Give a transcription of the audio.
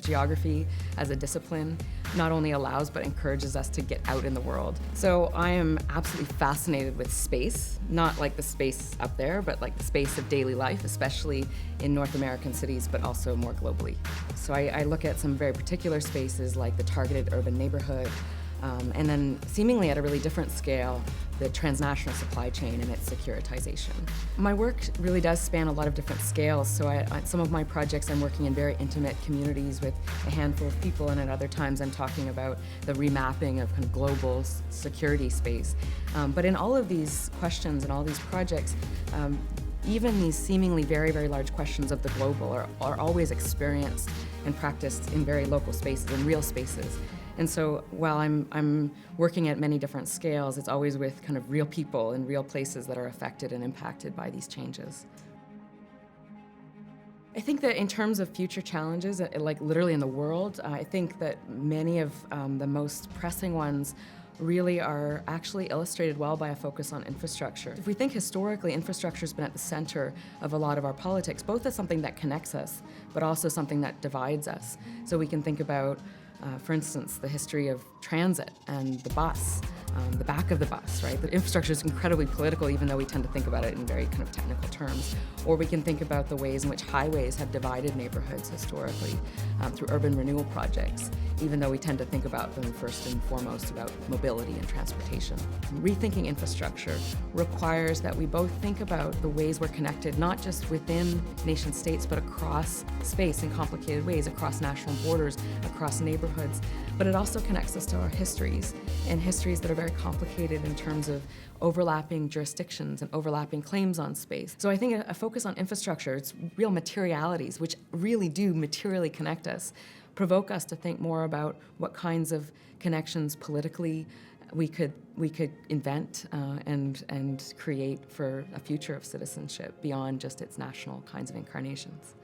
geography as a discipline not only allows but encourages us to get out in the world. So I am absolutely fascinated with space, not like the space up there, but like the space of daily life, especially in North American cities, but also more globally. So I look at some very particular spaces like the targeted urban neighborhood, and then seemingly at a really different scale, the transnational supply chain and its securitization. My work really does span a lot of different scales, so on some of my projects I'm working in very intimate communities with a handful of people, and at other times I'm talking about the remapping of kind of global security space. But in all of these questions and all these projects, even these seemingly very, very large questions of the global are always experienced and practiced in very local spaces, in real spaces. And so while I'm working at many different scales, it's always with kind of real people in real places that are affected and impacted by these changes. I think that in terms of future challenges, like literally in the world, I think that many of the most pressing ones really are actually illustrated well by a focus on infrastructure. If we think historically, infrastructure has been at the center of a lot of our politics, both as something that connects us, but also something that divides us. So we can think about, for instance, the history of transit and the bus, the back of the bus, right? The infrastructure is incredibly political, even though we tend to think about it in very kind of technical terms. Or we can think about the ways in which highways have divided neighborhoods historically through urban renewal projects, even though we tend to think about them first and foremost about mobility and transportation. Rethinking infrastructure requires that we both think about the ways we're connected, not just within nation states, but across space in complicated ways, across national borders, across neighborhoods. But it also connects us to our histories, and histories that are very complicated in terms of overlapping jurisdictions and overlapping claims on space. So I think a focus on infrastructure, it's real materialities, which really do materially connect us, provoke us to think more about what kinds of connections politically we could invent and create for a future of citizenship beyond just its national kinds of incarnations.